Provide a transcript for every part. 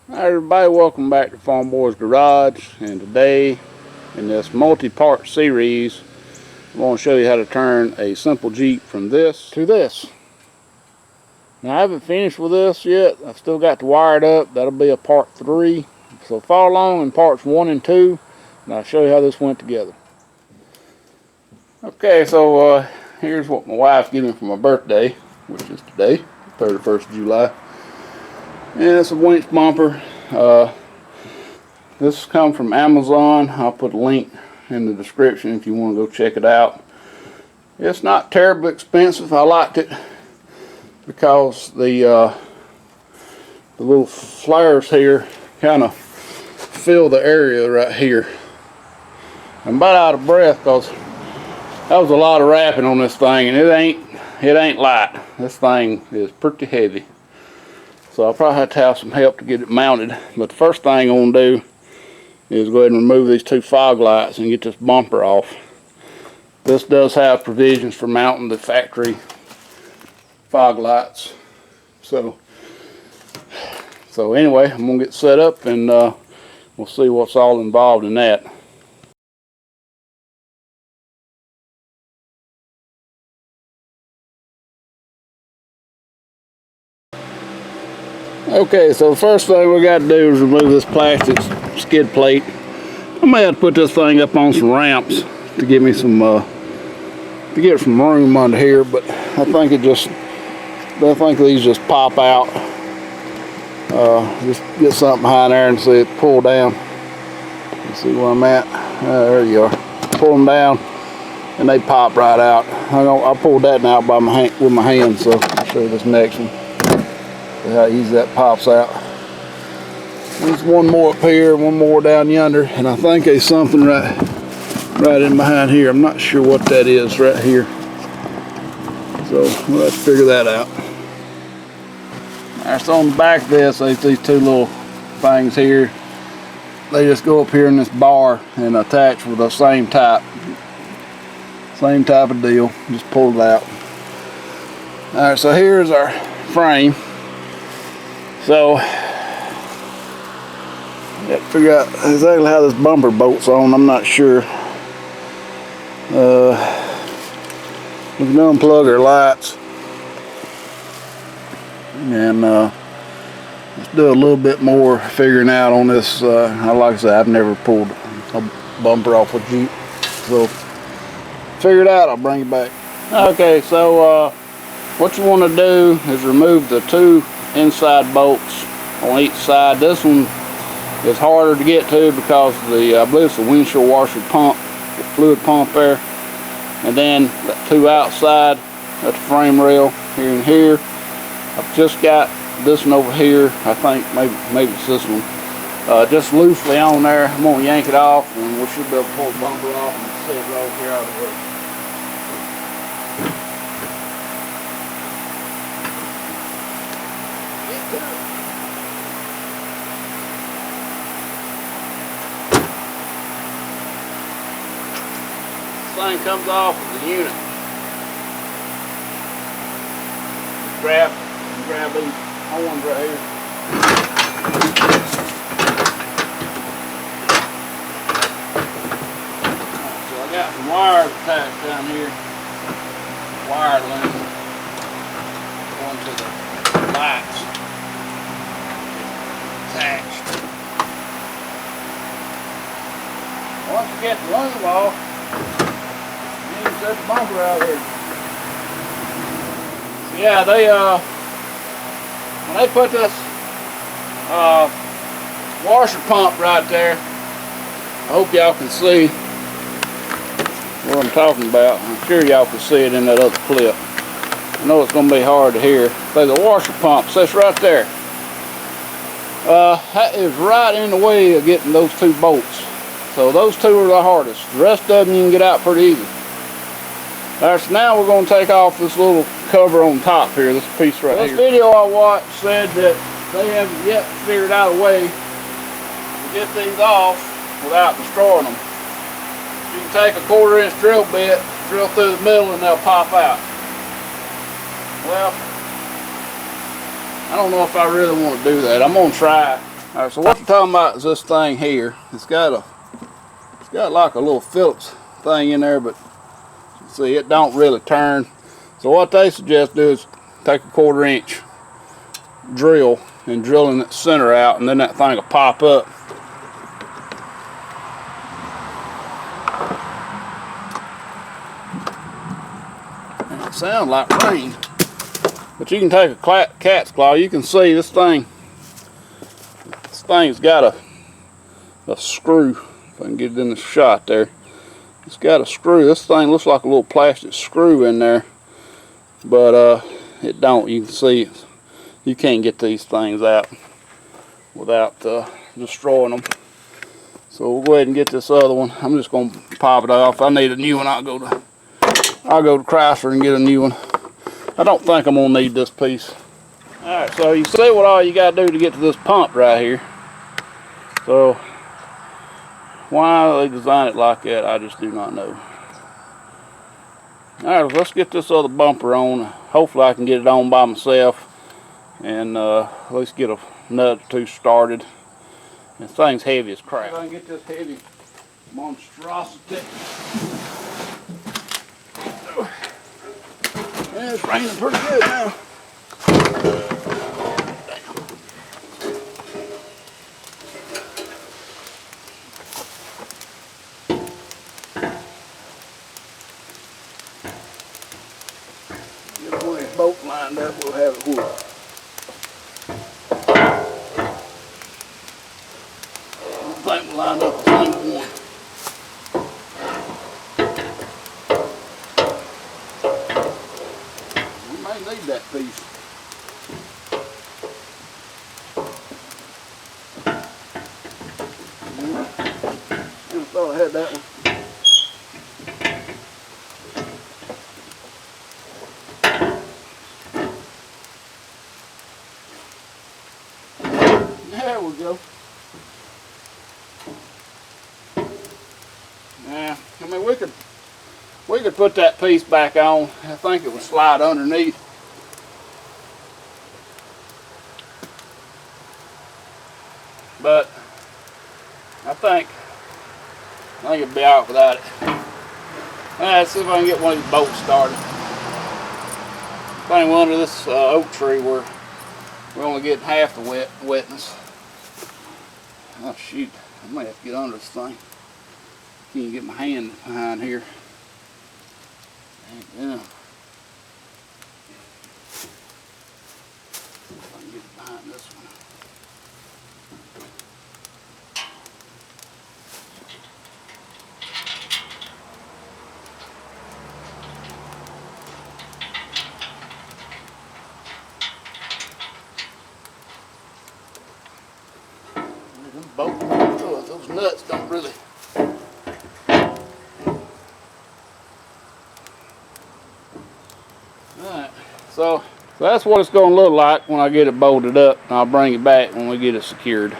Hi everybody, welcome back to Farmboy's Garage, and today in this multi-part series I'm going to show you how to turn a simple Jeep from this to this. Now I haven't finished with this yet. I've still got to wire it up. That'll be a part 3. So follow along in parts 1 and 2 and I'll show you how this went together. Okay, so here's what my wife gave me for my birthday, which is today, 31st of July. And it's a winch bumper. This comes from Amazon. I'll put a link in the description if you want to go check it out. It's not terribly expensive. I liked it because the little flares here kind of fill the area right here. I'm about out of breath because that was a lot of wrapping on this thing, and it ain't light. This thing is pretty heavy. So I'll probably have to have some help to get it mounted. But the first thing I'm going to do is go ahead and remove these 2 fog lights and get this bumper off. This does have provisions for mounting the factory fog lights. So anyway, I'm going to get set up and we'll see what's all involved in that. Okay, so the first thing we got to do is remove this plastic skid plate. I may have to put this thing up on some ramps to give me some to get some room under here, but I think these just pop out. Just get something behind there and see it pull down. You see where I'm at? There you are. Pull them down and they pop right out. I pulled that out by with my hand, so I'll show you this next one. See how easy that pops out. There's one more up here, one more down yonder, and I think there's something right in behind here. I'm not sure what that is right here. So we'll have to figure that out. Alright, so on the back of this, there's these 2 little things here. They just go up here in this bar and attach with the same type of deal. Just pull it out. Alright, so here's our frame. So, got to figure out exactly how this bumper bolts on. I'm not sure. We can unplug our lights and let's do a little bit more figuring out on this. Like I said, I've never pulled a bumper off a Jeep, so figure it out. I'll bring it back. Okay, so what you want to do is remove the 2 inside bolts on each side. This one is harder to get to because I believe it's the windshield washer pump, the fluid pump there, and then the 2 outside, that's the frame rail here and here. I've just got this one over here. I think maybe it's this one, just loosely on there. I'm gonna yank it off and we should be able to pull the bumper off and set it right here out of the way. Thing comes off of the unit. Grab these horns right here. So I got some wires attached down here. Wire loom going to the lights attached. Once you get the loom off, set the bumper out here. So yeah, when they put this washer pump right there, I hope y'all can see what I'm talking about. I'm sure y'all can see it in that other clip. I know it's going to be hard to hear. So the washer pump sits right there. That is right in the way of getting those 2 bolts. So those 2 are the hardest. The rest of them you can get out pretty easy. Alright, so now we're going to take off this little cover on top here, this piece right here. This video I watched said that they haven't yet figured out a way to get these off without destroying them. You can take a 1/4 inch drill bit, drill through the middle, and they'll pop out. Well, I don't know if I really want to do that. I'm going to try it. Alright, so what you're talking about is this thing here. It's got like a little Phillips thing in there, but see, it don't really turn. So what they suggest do is take a 1/4 inch drill and drill in the center out, and then that thing will pop up. And it sounds like rain, but you can take a cat's claw. You can see this thing's got a screw. If I can get it in the shot there, it's got a screw. This thing looks like a little plastic screw in there, but it don't. You can see you can't get these things out without destroying them. So we'll go ahead and get this other one. I'm just gonna pop it off. If I need a new one, I'll go to Chrysler and get a new one. I don't think I'm gonna need this piece. Alright, so you see what all you gotta do to get to this pump right here. So why they design it like that, I just do not know. Alright, let's get this other bumper on. Hopefully I can get it on by myself and at least get a nut or two started. This thing's heavy as crap. If I can get this heavy monstrosity. Yeah, it's raining pretty good now. Get one of these bolts lined up, we'll have it hooked. I think we'll line up the same one. We may need that piece. I thought I had that one. There we go. Yeah, I mean we could put that piece back on. I think it would slide underneath. But I think it'd be out without it. Let's see if I can get one of these bolts started. I think we're under this oak tree where we're only getting half the wetness. Oh shoot, I might have to get under this thing. Can't get my hand behind here. Yeah. If I can get it behind this one. Those nuts don't really. Alright, so that's what it's going to look like when I get it bolted up. I'll bring it back when we get it secured.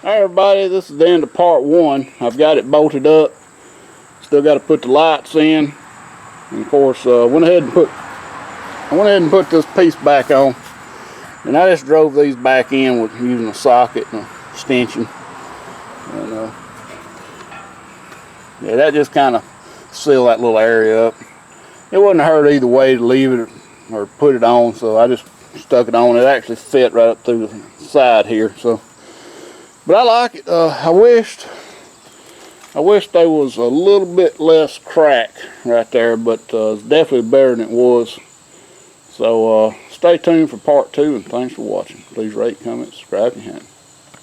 Alright everybody, this is the end of part one. I've got it bolted up. Still got to put the lights in. And of course, I went ahead and put this piece back on. And I just drove these back in with using a socket and a extension. And yeah, that just kind of sealed that little area up. It wouldn't hurt either way to leave it or put it on, so I just stuck it on. It actually fit right up through the side here. So, but I like it. I wished there was a little bit less crack right there, but it's definitely better than it was. So stay tuned for part two, and thanks for watching. Please rate, comment, subscribe, and hit.